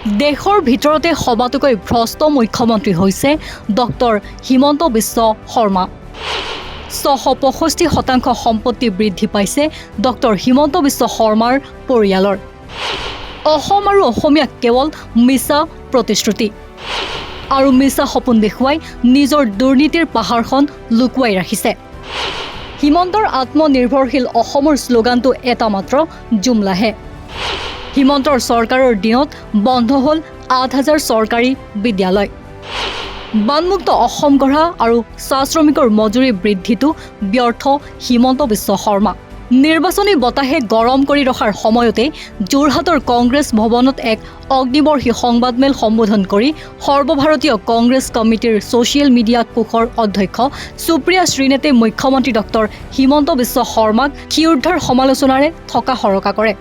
দেশৰ ভিতৰতে সবাতোকৈ ভ্ৰষ্ট মুখ্যমন্ত্ৰী হৈছে ডক্টৰ হিমন্ত বিশ্ব শৰ্মা। ৬৬৫% সম্পত্তি বৃদ্ধি পাইছে ডক্টৰ হিমন্ত বিশ্ব শৰ্মাৰ পৰিয়ালৰ। অসম আৰু অসমীয়াক কেৱল মিছা প্ৰতিশ্ৰুতি আৰু মিছা সপোন দেখুৱাই নিজৰ দুৰ্নীতিৰ পাহাৰখন লুকুৱাই ৰাখিছে। হিমন্তৰ আত্মনিৰ্ভৰশীল অসমৰ শ্লোগানটো এটা মাত্ৰ জুমলাহে। হিমন্তৰ চৰকাৰৰ দিনত বন্ধ হ'ল ৮,০০০ চৰকাৰী বিদ্যালয়। বানমুক্ত অসম গঢ়া আৰু চাহ শ্ৰমিকৰ মজুৰি বৃদ্ধিটো ব্যৰ্থ হিমন্ত বিশ্ব শৰ্মা। নিৰ্বাচনী বতাহে গৰম কৰি ৰখাৰ সময়তে যোৰহাটৰ কংগ্ৰেছ ভৱনত এক অগ্নিবৰ্ষী সংবাদমেল সম্বোধন কৰি সৰ্বভাৰতীয় কংগ্ৰেছ কমিটিৰ ছ'চিয়েল মিডিয়া কোষৰ অধ্যক্ষ সুপ্ৰিয়া শ্ৰীনেতে মুখ্যমন্ত্ৰী ডক্টৰ হিমন্ত বিশ্ব শৰ্মাক ক্ষীৰোদ্ধাৰ সমালোচনাৰে থকা সৰকা কৰে।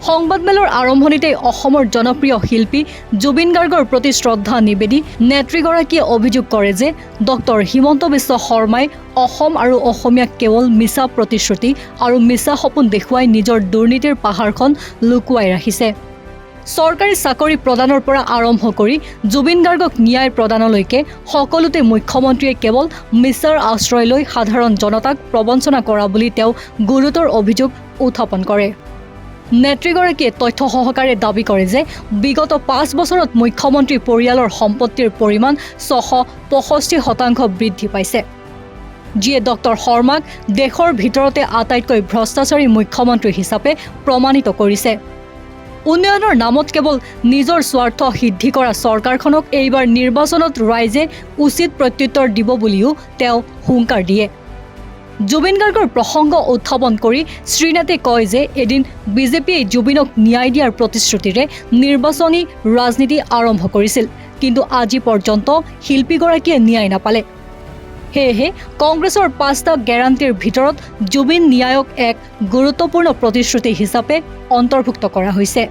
সংবাদমেলৰ আৰম্ভণিতে অসমৰ জনপ্ৰিয় শিল্পী জুবিন গাৰ্গৰ প্ৰতি শ্ৰদ্ধা নিবেদি নেত্ৰীগৰাকীয়ে অভিযোগ কৰে যে ডক্টৰ হিমন্ত বিশ্ব শৰ্মাই অসম আৰু অসমীয়াক কেৱল মিছা প্ৰতিশ্ৰুতি আৰু মিছা সপোন দেখুৱাই নিজৰ দুৰ্নীতিৰ পাহাৰখন লুকুৱাই ৰাখিছে। চৰকাৰী চাকৰি প্ৰদানৰ পৰা আৰম্ভ কৰি জুবিন গাৰ্গক ন্যায় প্ৰদানলৈকে সকলোতে মুখ্যমন্ত্ৰীয়ে কেৱল মিছাৰ আশ্ৰয় লৈ সাধাৰণ জনতাক প্ৰবঞ্চনা কৰা বুলি তেওঁ গুৰুতৰ অভিযোগ উত্থাপন কৰে। নেত্ৰীগৰাকীয়ে তথ্য সহকাৰে দাবী কৰে যে বিগত ৫ বছৰত মুখ্যমন্ত্ৰী পৰিয়ালৰ সম্পত্তিৰ পৰিমাণ ৬৬৫% বৃদ্ধি পাইছে, যিয়ে ডক্টৰ শৰ্মাক দেশৰ ভিতৰতে আটাইতকৈ ভ্ৰষ্টাচাৰী মুখ্যমন্ত্ৰী হিচাপে প্ৰমাণিত কৰিছে। উন্নয়নৰ নামত কেৱল নিজৰ স্বাৰ্থ সিদ্ধি কৰা চৰকাৰখনক এইবাৰ নিৰ্বাচনত ৰাইজে উচিত প্ৰত্যুত্তৰ দিব বুলিও তেওঁ হুংকাৰ দিয়ে। জুবিন গাৰ্গৰ প্ৰসংগ উত্থাপন কৰি শ্ৰীনেতে কয় যে এদিন বিজেপিয়ে জুবিনক ন্যায় দিয়াৰ প্ৰতিশ্ৰুতিৰে নিৰ্বাচনী ৰাজনীতি আৰম্ভ কৰিছিল, কিন্তু আজি পৰ্যন্ত শিল্পীগৰাকীয়ে ন্যায় নাপালে। সেয়েহে কংগ্ৰেছৰ ৫টা গেৰাণ্টিৰ ভিতৰত জুবিন ন্যায়ক এক গুৰুত্বপূৰ্ণ প্ৰতিশ্ৰুতি হিচাপে অন্তৰ্ভুক্ত কৰা হৈছে।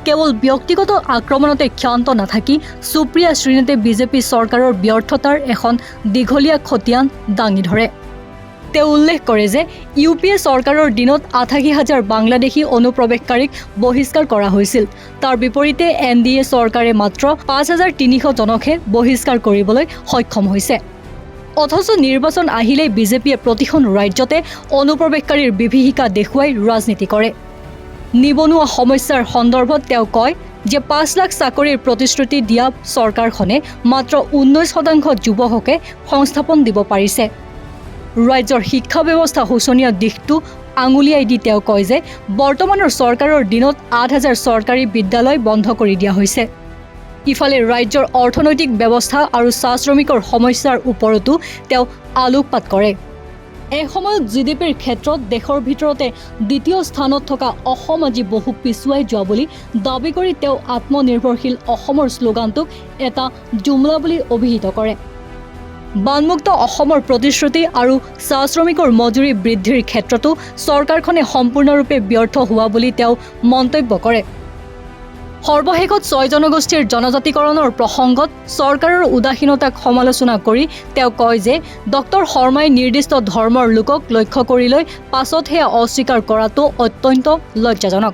কেৱল ব্যক্তিগত আক্ৰমণতে ক্ষান্ত নাথাকি সুপ্ৰিয়া শ্ৰীনেতে বিজেপি চৰকাৰৰ ব্যৰ্থতাৰ এখন দীঘলীয়া খতিয়ান দাঙি ধৰে। তেওঁ উল্লেখ কৰে যে ইউপিএ চৰকাৰৰ দিনত ৮৮,০০০ বাংলাদেশী অনুপ্ৰৱেশকাৰীক বহিষ্কাৰ কৰা হৈছিল। তাৰ বিপৰীতে NDA চৰকাৰে মাত্ৰ ৫,৩০০ জনকহে বহিষ্কাৰ কৰিবলৈ সক্ষম হৈছে। অথচ নিৰ্বাচন আহিলেই বিজেপিয়ে প্ৰতিখন ৰাজ্যতে অনুপ্ৰৱেশকাৰীৰ বিভীষিকা দেখুৱাই ৰাজনীতি কৰে। নিবনুৱা সমস্যাৰ সন্দৰ্ভত তেওঁ কয় যে ৫ লাখ চাকৰিৰ প্ৰতিশ্ৰুতি দিয়া চৰকাৰখনে মাত্ৰ ১৯% যুৱককে সংস্থাপন দিব পাৰিছে। ৰাজ্যৰ শিক্ষা ব্যৱস্থা শোচনীয় দিশটো আঙুলিয়াই দি তেওঁ কয় যে বৰ্তমানৰ চৰকাৰৰ দিনত ৮,০০০ চৰকাৰী বিদ্যালয় বন্ধ কৰি দিয়া হৈছে। ইফালে ৰাজ্যৰ অৰ্থনৈতিক ব্যৱস্থা আৰু চাহ শ্ৰমিকৰ সমস্যাৰ ওপৰতো তেওঁ আলোকপাত কৰে। এসময়ত GDPৰ ক্ষেত্ৰত দেশৰ ভিতৰতে দ্বিতীয় স্থানত থকা অসম আজি বহু পিছুৱাই যোৱা বুলি দাবী কৰি তেওঁ আত্মনিৰ্ভৰশীল অসমৰ শ্লোগানটোক এটা জুমলা বুলি অভিহিত কৰে। বানমুক্ত অসমৰ প্ৰতিশ্ৰুতি আৰু চাহ শ্ৰমিকৰ মজুৰি বৃদ্ধিৰ ক্ষেত্ৰতো চৰকাৰখনে সম্পূৰ্ণৰূপে ব্যৰ্থ হোৱা বুলি তেওঁ মন্তব্য কৰে। সৰ্বশেষত ৬ জনগোষ্ঠীৰ জনজাতিকৰণৰ প্ৰসংগত চৰকাৰৰ উদাসীনতাক সমালোচনা কৰি তেওঁ কয় যে ডক্টৰ শৰ্মাই নিৰ্দিষ্ট ধৰ্মৰ লোকক লক্ষ্য কৰি লৈ পাছত সেয়া অস্বীকাৰ কৰাটো অত্যন্ত লজ্জাজনক।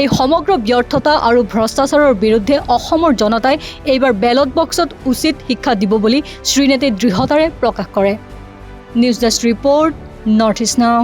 এই সমগ্ৰ ব্যৰ্থতা আৰু ভ্ৰষ্টাচাৰৰ বিৰুদ্ধে অসমৰ জনতাই এইবাৰ বেলট বক্সত উচিত শিক্ষা দিব বুলি শ্ৰীনেতে দৃঢ়তাৰে প্ৰকাশ কৰে। News desk report, north east নাও।